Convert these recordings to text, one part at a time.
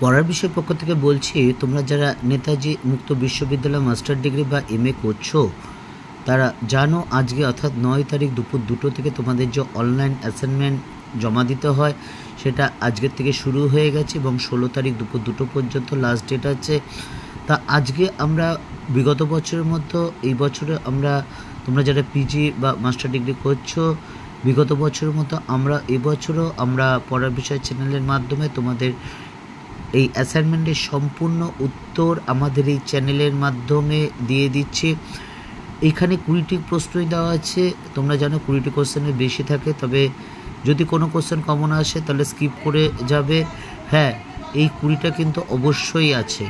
পড়ার বিষয় পক্ষ থেকে বলছি, তোমরা যারা নেতাজি মুক্ত বিশ্ববিদ্যালয় মাস্টার ডিগ্রি বা এমএ করছো, তারা জানো আজকে অর্থাৎ 9 তারিখ দুপুর 2টো থেকে তোমাদের যে অনলাইন অ্যাসাইনমেন্ট জমা দিতে হয় সেটা আজকের থেকে শুরু হয়ে গেছে এবং 16 তারিখ দুপুর 2টো পর্যন্ত লাস্ট ডেট আছে। তা আজকে আমরা বিগত বছরের মতো এই বছরে তোমরা যারা পিজি বা মাস্টার ডিগ্রি করছো, বিগত বছরের মতো এবছরও আমরা পড়ার বিষয় চ্যানেলের মাধ্যমে তোমাদের এই অ্যাসাইনমেন্টের সম্পূর্ণ উত্তর আমাদের এই চ্যানেলের মাধ্যমে দিয়ে দিচ্ছি। এখানে 20টি প্রশ্নই দেওয়া আছে। তোমরা জানো 20টি কোশ্চেনের বেশি থাকে, তবে যদি কোনো কোশ্চেন কমন আসে তাহলে স্কিপ করে যাবে। হ্যাঁ, এই 20টা কিন্তু অবশ্যই আছে।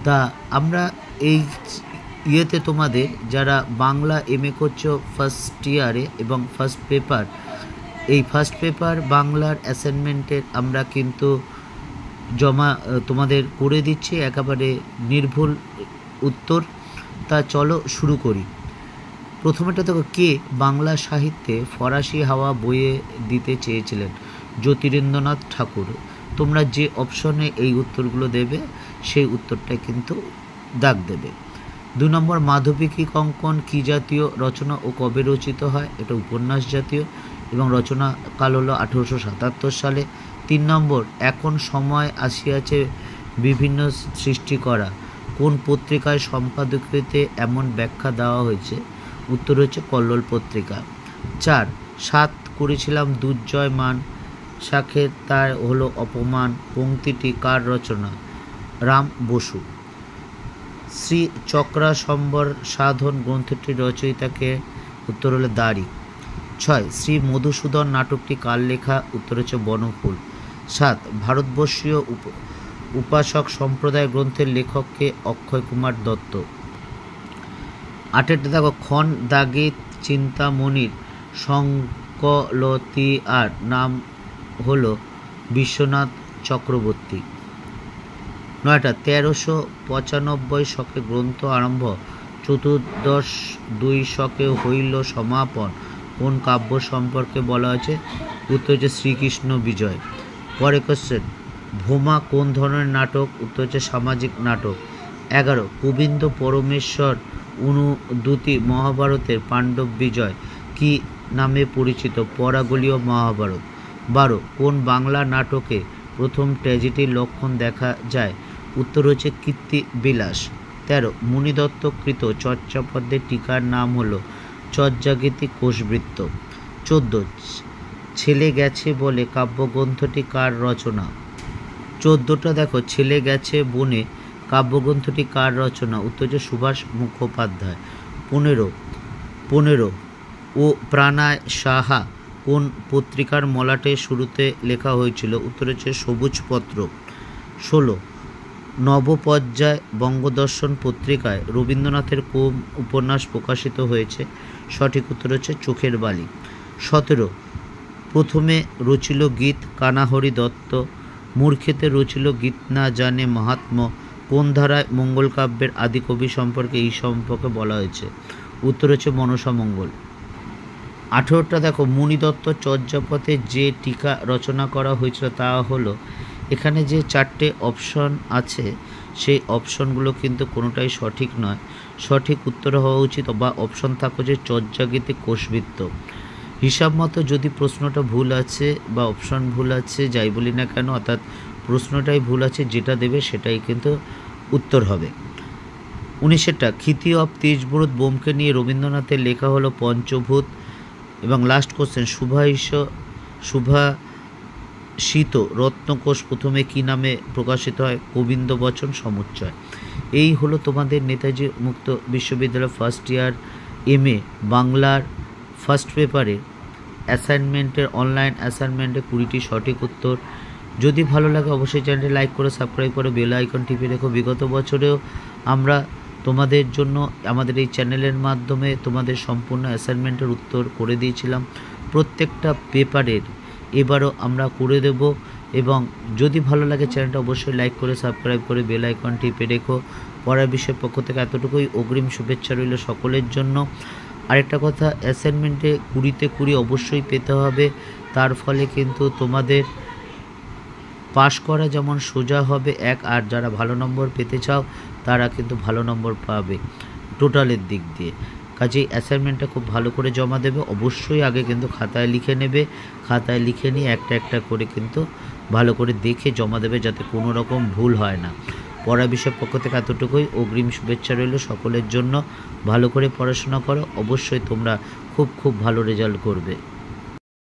তা আমরা এই ইয়েতে তোমাদের যারা বাংলা এমএ করছো ফার্স্ট ইয়ারে এবং ফার্স্ট পেপার বাংলার অ্যাসাইনমেন্টের আমরা কিন্তু তোমাদের করে দিচ্ছি একেবারে নির্ভুল উত্তর। তা চলো শুরু করি। প্রথমেটা দেখো, কে বাংলা সাহিত্যে ফরাসি হাওয়া বয়ে দিতে চেয়েছিলেন? জ্যোতিরিন্দ্রনাথ ঠাকুর। তোমরা যে অপশনে এই উত্তরগুলো দেবে সেই উত্তরটা কিন্তু দাগ দেবে। 2 নম্বর, মাধবীকী কঙ্কন কী জাতীয় রচনা ও কবে রচিত হয়? এটা উপন্যাস জাতীয় এবং রচনা কাল হলো 1877 সালে। 3 নম্বর, এখন সময় আসিয়াছে বিভিন্ন সৃষ্টি করা, কোন পত্রিকায় সম্পাদকীয়তে এমন ব্যাখ্যা দেওয়া হয়েছে? উত্তর হচ্ছে কল্লোল পত্রিকা। 4, 7 করেছিলাম দুর্জয় মান, শাখের তার হলো অপমান, পংক্তিটি কার রচনা? রাম বসু। শ্রী চক্রাসম্বর সাধন গ্রন্থটির রচয়িতাকে? উত্তর হলো দারি। 6, শ্রী মধুসূদন নাটকটি কার লেখা? উত্তর হচ্ছে বনফুল। 7, ভারতবর্ষীয় উপাসক সম্প্রদায় গ্রন্থের লেখককে? অক্ষয় কুমার দত্ত। 8 দেখো, খন দাগে চিন্তামণির সংকলতি নাম হলো বিশ্বনাথ চক্রবর্তী। 9, 1395 শকে গ্রন্থ আরম্ভ, চতুর্দশ 2 শকে হইল সমাপন, কোন কাব্য সম্পর্কে বলা হয়েছে? উত্তর হচ্ছে শ্রীকৃষ্ণ বিজয়। পরে কোশ্চেন, ভোমা কোন ধরনের নাটক? উত্তর হচ্ছে সামাজিক নাটক। 11, গোবিন্দ পরমেশ্বর অনুদূতি মহাভারতের পাণ্ডব বিজয় কি নামে পরিচিত? পরাগলীয় মহাভারত। 12, কোন বাংলা নাটকে প্রথম ট্র্যাজেডির লক্ষণ দেখা যায়? উত্তর হচ্ছে কীর্তি বিলাস। 13, মুনিদত্ত কৃত চর্যাপদের টিকার নাম হলো চর্যাগীতি কোষবৃত্ত। 14, ছেলে গেছে বলে কাব্যগ্রন্থটি কার রচনা? 14টা দেখো, ছেলে গেছে বনে কাব্যগ্রন্থটি কার রচনা? উত্তর হচ্ছে সুভাষ মুখোপাধ্যায়। 15, ও প্রাণায় সাহা কোন পত্রিকার মলাটে শুরুতে লেখা হয়েছিল? উত্তর হচ্ছে সবুজপত্র। 16, নবপর্যায় বঙ্গদর্শন পত্রিকায় রবীন্দ্রনাথের কোন উপন্যাস প্রকাশিত হয়েছে? সঠিক উত্তর হচ্ছে চোখের বালি। 17, প্রথমে রচিল গীত কানাহরি দত্ত, মূর্খেতে রচিল গীত না জানে মাহাত্ম্য, কোন ধারায় মঙ্গল কাব্যের আদিকবি সম্পর্কে এই সম্পর্কে বলা হয়েছে? উত্তর হচ্ছে মনসা মঙ্গল। 18টা দেখো, মুনিদত্ত চর্যাপদে যে টিকা রচনা করা হয়েছিল তা হলো, এখানে যে 4টে অপশন আছে সেই অপশনগুলো কিন্তু কোনোটাই সঠিক নয়। সঠিক উত্তর হওয়া উচিত বা অপশন থাকো যে চর্যাগীতি কোষবৃত্ত। হিসাব মতো যদি প্রশ্নটা ভুল আছে বা অপশন ভুল আছে, যাই বলি না কেন, অর্থাৎ প্রশ্নটাই ভুল আছে, যেটা দেবে সেটাই কিন্তু উত্তর হবে। 19টা, ক্ষিতি অফ তেজব্রত বোমকে নিয়ে রবীন্দ্রনাথের লেখা হলো পঞ্চভূত। এবং লাস্ট কোশ্চেন, সুভাষিত রত্নকোষ প্রথমে কী নামে প্রকাশিত হয়? গোবিন্দ বচন সমুচ্চয়। এই হলো তোমাদের নেতাজি মুক্ত বিশ্ববিদ্যালয় ফার্স্ট ইয়ার এমএ বাংলার ফার্স্ট পেপারে অ্যাসাইনমেন্টের অনলাইন অ্যাসাইনমেন্টে 20টি সঠিক উত্তর। যদি ভালো লাগে অবশ্যই চ্যানেলটি লাইক করে সাবস্ক্রাইব করে বেল আইকন টিপে রেখো। বিগত বছরেও আমরা তোমাদের জন্য আমাদের এই চ্যানেলের মাধ্যমে তোমাদের সম্পূর্ণ অ্যাসাইনমেন্টের উত্তর করে দিয়েছিলাম প্রত্যেকটা পেপারের, এবারও আমরা করে দেব। এবং যদি ভালো লাগে চ্যানেলটা অবশ্যই লাইক করে সাবস্ক্রাইব করে বেল আইকন টিপে রেখো। পড়ার বিষয়ের পক্ষ থেকে এতটুকুই, অগ্রিম শুভেচ্ছা রইল সকলের জন্য। আরেকটা কথা, অ্যাসাইনমেন্টে 20তে 20 অবশ্যই পেতে হবে, তার ফলে কিন্তু তোমাদের পাশ করা যেমন সোজা হবে এক, আর যারা ভালো নম্বর পেতে চাও তারা কিন্তু ভালো নম্বর পাবে টোটালের দিক দিয়ে। কাজেই অ্যাসাইনমেন্টটা খুব ভালো করে জমা দেবে। অবশ্যই আগে কিন্তু খাতায় লিখে নেবে, খাতায় লিখে নিয়ে একটা একটা করে কিন্তু ভালো করে দেখে জমা দেবে, যাতে কোনো রকম ভুল হয় না। পড়া বিষয়ের পক্ষ থেকে এতটুকুই। অগ্রিম শুভেচ্ছা রইল সকলের জন্য। ভালো করে পড়াশোনা করো, অবশ্যই তোমরা খুব খুব ভালো রেজাল্ট করবে।